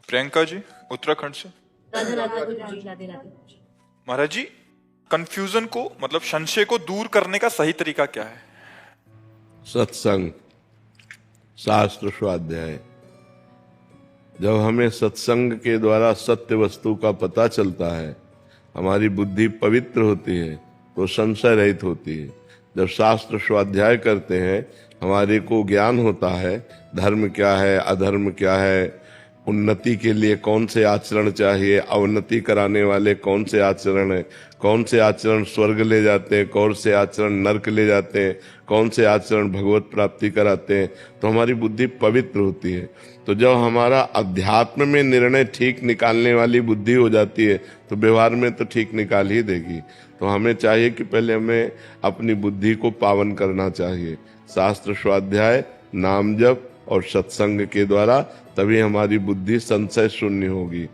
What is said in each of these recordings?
प्रियंका जी उत्तराखंड से। राधे राधे गुरु जी, राधे राधे। महाराज जी, कंफ्यूजन को मतलब संशय को दूर करने का सही तरीका क्या है? सत्संग, शास्त्र स्वाध्याय। जब हमें सत्संग के द्वारा सत्य वस्तु का पता चलता है, हमारी बुद्धि पवित्र होती है, तो संशय रहित होती है। जब शास्त्र स्वाध्याय करते हैं, हमारे को ज्ञान होता है, धर्म क्या है, अधर्म क्या है, उन्नति के लिए कौन से आचरण चाहिए, अवनति कराने वाले कौन से आचरण है, कौन से आचरण स्वर्ग ले जाते हैं, कौन से आचरण नरक ले जाते हैं, कौन से आचरण भगवत प्राप्ति कराते हैं, तो हमारी बुद्धि पवित्र होती है। तो जब हमारा अध्यात्म में निर्णय ठीक निकालने वाली बुद्धि हो जाती है, तो व्यवहार में तो ठीक निकाल ही देगी। तो हमें चाहिए कि पहले हमें अपनी बुद्धि को पावन करना चाहिए। शास्त्र स्वाध्याय, नाम जप और सत्संग के द्वारा तभी हमारी बुद्धि संशय शून्य होगी।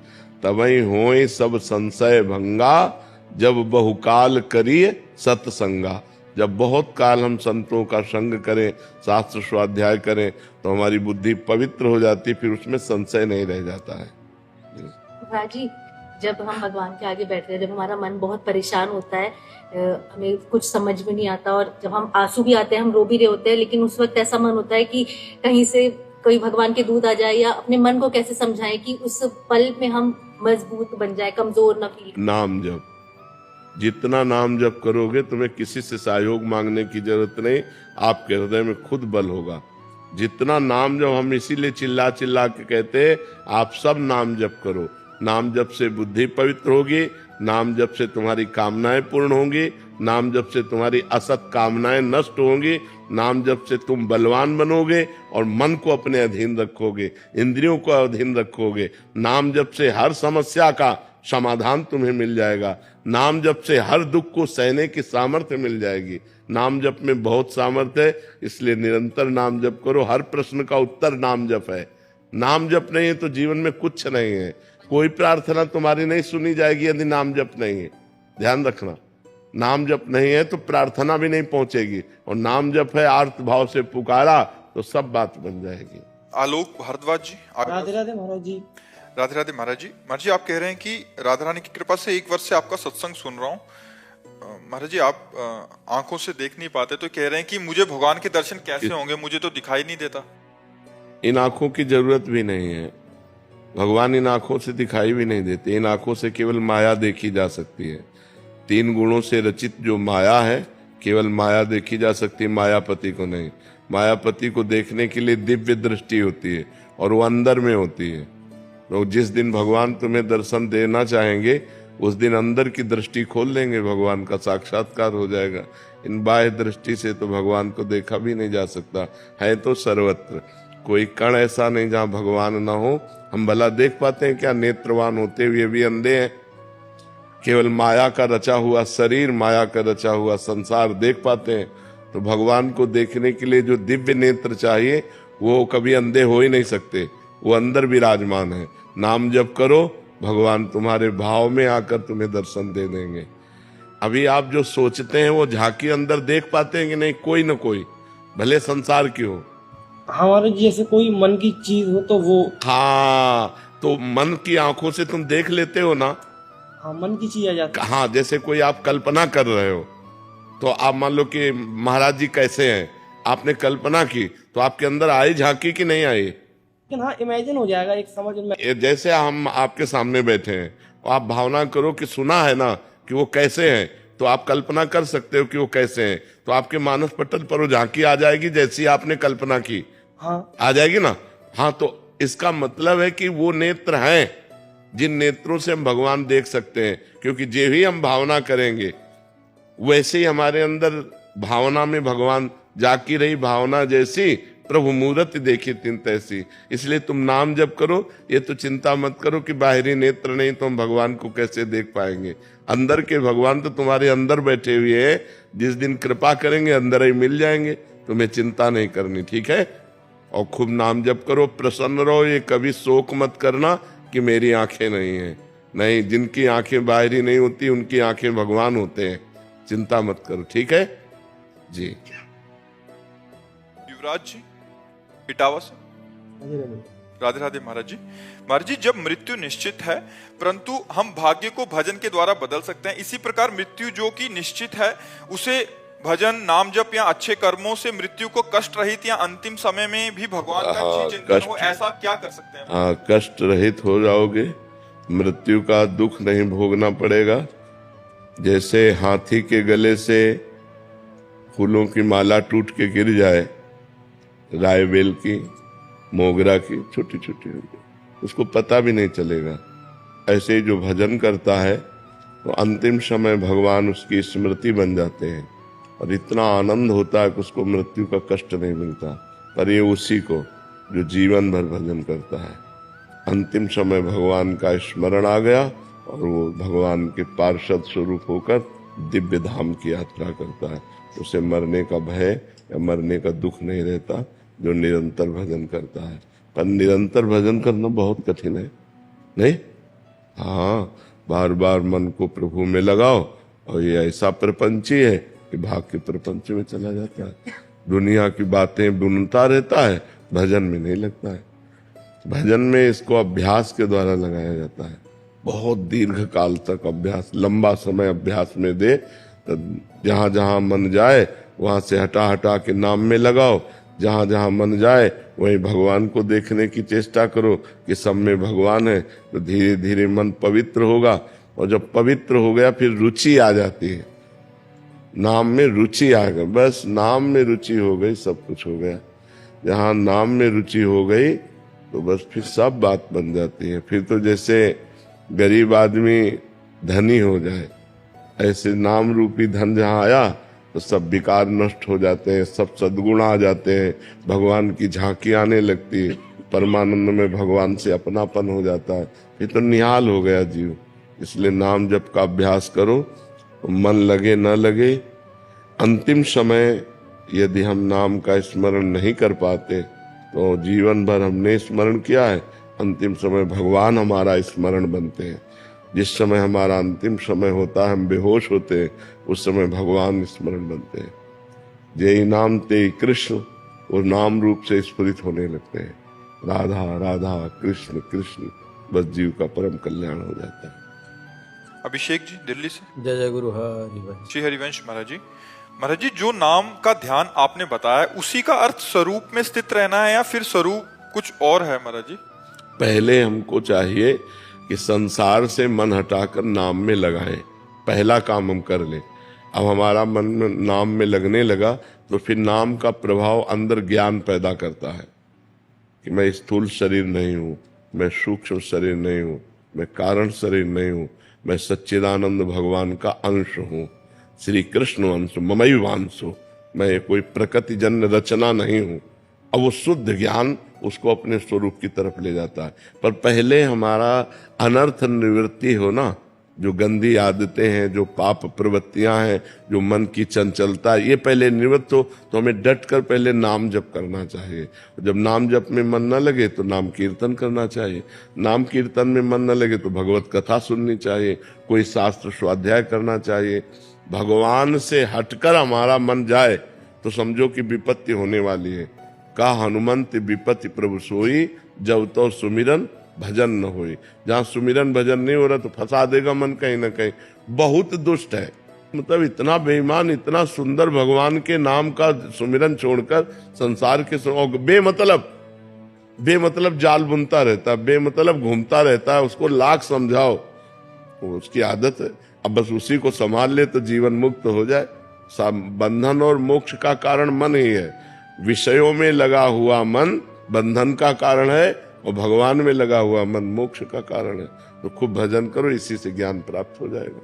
तबई होए सब संशय भंगा, जब बहुकाल करिए सत्संगा। जब बहुत काल हम संतों का संग करें, शास्त्र स्वाध्याय करें, तो हमारी बुद्धि पवित्र हो जाती, फिर उसमें संशय नहीं रह जाता है। जी, जब हम भगवान के आगे बैठते हैं, जब हमारा मन बहुत परेशान होता है, हमें कुछ समझ में नहीं आता, और जब हम आंसू भी आते हैं, हम रो भी रहे होते हैं, लेकिन उस वक्त ऐसा मन होता है कि कहीं से कोई भगवान के दूत आ जाए, या अपने मन को कैसे समझाएं कि उस पल में हम मजबूत बन जाए, कमजोर न फील। नाम जप, जितना नाम जप करोगे, तुम्हें किसी से सहयोग मांगने की जरूरत नहीं, आपके हृदय में खुद बल होगा। जितना नाम जप, हम इसीलिए चिल्ला चिल्ला के कहते हैं, आप सब नाम जप करो। नाम जप से बुद्धि पवित्र होगी, नाम जप से तुम्हारी कामनाएं पूर्ण होंगी, नाम जप से तुम्हारी असत कामनाएं नष्ट होंगी, नाम जप से तुम बलवान बनोगे और मन को अपने अधीन रखोगे, इंद्रियों को अधीन रखोगे। नाम जप से हर समस्या का समाधान तुम्हें मिल जाएगा। नाम जप से हर दुख को सहने की सामर्थ्य मिल जाएगी। नाम जप में बहुत सामर्थ्य है, इसलिए निरंतर नाम जप करो। हर प्रश्न का उत्तर नाम जप है। नाम जप नहीं है तो जीवन में कुछ नहीं है। कोई प्रार्थना तुम्हारी नहीं सुनी जाएगी यदि नाम जप नहीं है। ध्यान रखना, नाम जप नहीं है तो प्रार्थना भी नहीं पहुंचेगी, और नाम जप है आर्त भाव से पुकारा तो सब बात बन जाएगी। आलोक भारद्वाज जी, राधे राधे महाराज जी। राधे राधे महाराज जी। महाराज जी, आप कह रहे हैं कि राधा रानी की कृपा से 1 वर्ष से आपका सत्संग सुन रहा हूँ। महाराज जी, आप आंखों से देख नहीं पाते, तो कह रहे हैं कि मुझे भगवान के दर्शन कैसे होंगे, मुझे तो दिखाई नहीं देता। इन आंखों की जरूरत भी नहीं है। भगवान इन आंखों से दिखाई भी नहीं देते। इन आंखों से केवल माया देखी जा सकती है। 3 गुणों से रचित जो माया है, केवल माया देखी जा सकती है, मायापति को नहीं। मायापति को देखने के लिए दिव्य दृष्टि होती है, और वो अंदर में होती है। तो जिस दिन भगवान तुम्हें दर्शन देना चाहेंगे, उस दिन अंदर की दृष्टि खोल देंगे, भगवान का साक्षात्कार हो जाएगा। इन बाह्य दृष्टि से तो भगवान को देखा भी नहीं जा सकता है। तो सर्वत्र कोई कण ऐसा नहीं जहां भगवान ना हो। हम भला देख पाते हैं क्या? नेत्रवान होते हुए भी अंधे हैं। केवल माया का रचा हुआ शरीर, माया का रचा हुआ संसार देख पाते हैं। तो भगवान को देखने के लिए जो दिव्य नेत्र चाहिए, वो कभी अंधे हो ही नहीं सकते। वो अंदर विराजमान है। नाम जप करो, भगवान तुम्हारे भाव में आकर तुम्हें दर्शन दे देंगे। अभी आप जो सोचते हैं वो झांकी अंदर देख पाते हैं कि नहीं? कोई न कोई, भले संसार की हो। हमारे जैसे कोई मन की चीज हो तो वो, हाँ, तो मन की आंखों से तुम देख लेते हो ना। हाँ, मन की चीज आ जाती है। हाँ, जैसे कोई आप कल्पना कर रहे हो, तो आप मान लो कि महाराज जी कैसे हैं, आपने कल्पना की, तो आपके अंदर आई झांकी कि नहीं आई? लेकिन हाँ, इमेजिन हो जाएगा, एक समझ में। जैसे हम आपके सामने बैठे हैं, तो आप भावना करो कि सुना है ना कि वो कैसे हैं, तो आप कल्पना कर सकते हो कि वो कैसे हैं। तो आपके मानस पटल पर वो झांकी आ जाएगी जैसी आपने कल्पना की। हाँ, आ जाएगी ना। हाँ, तो इसका मतलब है कि वो नेत्र हैं जिन नेत्रों से हम भगवान देख सकते हैं। क्योंकि जो ही हम भावना करेंगे, वैसे ही हमारे अंदर भावना में भगवान जाकी रही। भावना जैसी प्रभु मूर्ति देखी तिन तैसी। इसलिए तुम नाम जप करो। ये तो चिंता मत करो कि बाहरी नेत्र नहीं तो हम भगवान को कैसे देख पाएंगे। अंदर के भगवान तो तुम्हारे अंदर बैठे हुए हैं। जिस दिन कृपा करेंगे अंदर ही मिल जाएंगे। तुम्हें चिंता नहीं करनी, ठीक है? और खूब नाम जप करो, प्रसन्न रहो। ये कभी शोक मत करना कि मेरी आंखें नहीं हैं। नहीं, जिनकी आंखें बाहरी नहीं होती उनकी आंखें भगवान होते हैं। चिंता मत करो, ठीक है जी। युवराज जी, इटावा से। राधे राधे। राधे राधे महाराज जी। महाराज जी, जब मृत्यु निश्चित है परंतु हम भाग्य को भजन के द्वारा बदल सकते हैं, इसी प्रकार मृत्यु जो कि निश्चित है उसे भजन, नाम जप या अच्छे कर्मों से मृत्यु को कष्ट रहित या अंतिम समय में भी भगवान का चिंतन हो, ऐसा क्या कर सकते हैं? हाँ, कष्ट रहित हो जाओगे, मृत्यु का दुख नहीं भोगना पड़ेगा। जैसे हाथी के गले से फूलों की माला टूट के गिर जाए, राय बेल की, मोगरा की, छोटी छोटी होगी, उसको पता भी नहीं चलेगा। ऐसे ही जो भजन करता है तो अंतिम समय भगवान उसकी स्मृति बन जाते हैं और इतना आनंद होता है कि उसको मृत्यु का कष्ट नहीं मिलता। पर ये उसी को जो जीवन भर भजन करता है, अंतिम समय भगवान का स्मरण आ गया और वो भगवान के पार्षद स्वरूप होकर दिव्य धाम की यात्रा करता है, उसे मरने का भय या मरने का दुख नहीं रहता, जो निरंतर भजन करता है। पर निरंतर भजन करना बहुत कठिन है, नहीं? हाँ, बार बार मन को प्रभु में लगाओ और ये ऐसा प्रपंची है कि भाग के प्रपंच में चला जाता है, दुनिया की बातें बुनता रहता है, भजन में नहीं लगता है। भजन में इसको अभ्यास के द्वारा लगाया जाता है, बहुत दीर्घ काल तक अभ्यास, लंबा समय अभ्यास में दे, तो जहां जहां मन जाए वहां से हटा हटा के नाम में लगाओ, जहां जहां मन जाए वहीं भगवान को देखने की चेष्टा करो कि सब में भगवान है, तो धीरे धीरे मन पवित्र होगा। और जब पवित्र हो गया फिर रुचि आ जाती है, नाम में रुचि आ गई, बस नाम में रुचि हो गई, सब कुछ हो गया। जहां नाम में रुचि हो गई तो बस फिर सब बात बन जाती है। फिर तो जैसे गरीब आदमी धनी हो जाए, ऐसे नाम रूपी धन जहां आया तो सब विकार नष्ट हो जाते हैं, सब सद्गुण आ जाते हैं, भगवान की झांकी आने लगती है, परमानंद में भगवान से अपनापन हो जाता है, फिर तो निहाल हो गया जीव। इसलिए नाम जप का अभ्यास करो, तो मन लगे न लगे, अंतिम समय यदि हम नाम का स्मरण नहीं कर पाते तो जीवन भर हमने स्मरण किया है, अंतिम समय भगवान हमारा स्मरण बनते हैं। जिस समय हमारा अंतिम समय होता है, हम बेहोश होते हैं, उस समय भगवान स्मरण बनते हैं। जय नाम ते कृष्ण, वो नाम रूप से स्फुरित होने लगते हैं, राधा राधा कृष्ण कृष्ण, बस जीव का परम कल्याण हो जाता है। अभिषेक जी दिल्ली से। जय जय गुरु हरिवंश। श्री हरिवंश महाराज जी। महाराज जी, जो नाम का ध्यान आपने बताया उसी का अर्थ स्वरूप में स्थित रहना है या फिर स्वरूप कुछ और है महाराज जी? पहले हमको चाहिए कि संसार से मन हटाकर नाम में लगाएं, पहला काम हम कर लें। अब हमारा मन नाम में लगने लगा तो फिर नाम का प्रभाव अंदर ज्ञान पैदा करता है कि मैं स्थूल शरीर नहीं हूँ, मैं सूक्ष्म शरीर नहीं हूँ, मैं कारण शरीर नहीं हूँ, मैं सच्चिदानंद भगवान का अंश हूँ, श्री कृष्ण अंश, ममैवांशो, मैं कोई प्रकृति जन्य रचना नहीं हूँ। अब वो शुद्ध ज्ञान उसको अपने स्वरूप की तरफ ले जाता है। पर पहले हमारा अनर्थ निवृत्ति हो ना, जो गंदी आदतें हैं, जो पाप प्रवृत्तियां हैं, जो मन की चंचलता, ये पहले निवृत्त हो तो हमें डट कर पहले नाम जप करना चाहिए। जब नाम जप में मन न लगे तो नाम कीर्तन करना चाहिए, नाम कीर्तन में मन न लगे तो भगवत कथा सुननी चाहिए, कोई शास्त्र स्वाध्याय करना चाहिए। भगवान से हटकर हमारा मन जाए तो समझो कि विपत्ति होने वाली है। का हनुमंत विपत्ति प्रभु सोई, जब तो सुमिरन भजन न होई। जहां सुमिरन भजन नहीं हो रहा तो फंसा देगा मन कहीं ना कहीं। बहुत दुष्ट है, मतलब इतना बेईमान, इतना सुंदर भगवान के नाम का सुमिरन छोड़कर संसार के बेमतलब जाल बुनता रहता है, बेमतलब घूमता रहता है। उसको लाख समझाओ, उसकी आदत है। अब बस उसी को संभाल ले तो जीवन मुक्त हो जाए। बंधन और मोक्ष का कारण मन ही है। विषयों में लगा हुआ मन बंधन का कारण है और भगवान में लगा हुआ मन मोक्ष का कारण है। तो खूब भजन करो, इसी से ज्ञान प्राप्त हो जाएगा।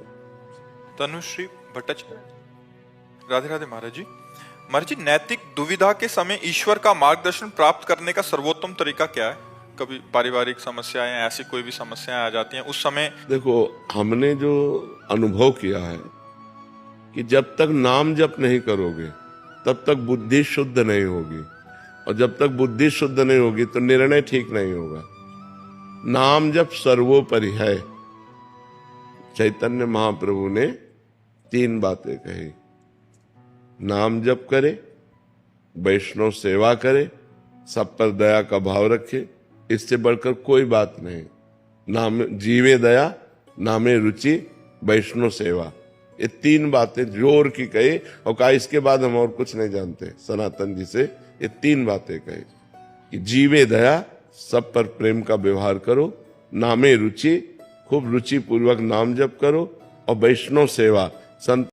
तनुश्री भट्टाचार्य। राधे राधे महाराज जी। महाराज जी, नैतिक दुविधा के समय ईश्वर का मार्गदर्शन प्राप्त करने का सर्वोत्तम तरीका क्या है? कभी पारिवारिक समस्याएं, ऐसी कोई भी समस्याएं आ जाती हैं उस समय? देखो, हमने जो अनुभव किया है कि जब तक नाम जप नहीं करोगे तब तक बुद्धि शुद्ध नहीं होगी, और जब तक बुद्धि शुद्ध नहीं होगी तो निर्णय ठीक नहीं होगा। नाम जप सर्वोपरि है। चैतन्य महाप्रभु ने 3 बातें कही, नाम जप करे, वैष्णव सेवा करे, सब पर दया का भाव रखे, इससे बढ़कर कोई बात नहीं। नाम जीवे दया, नामे रुचि, वैष्णव सेवा, ये 3 बातें जोर की कही और कहा इसके बाद हम और कुछ नहीं जानते। सनातन जी से ये 3 बातें कही कि जीवे दया, सब पर प्रेम का व्यवहार करो, नामे रुचि, खूब रुचि पूर्वक नाम जप करो, और वैष्णव सेवा, संत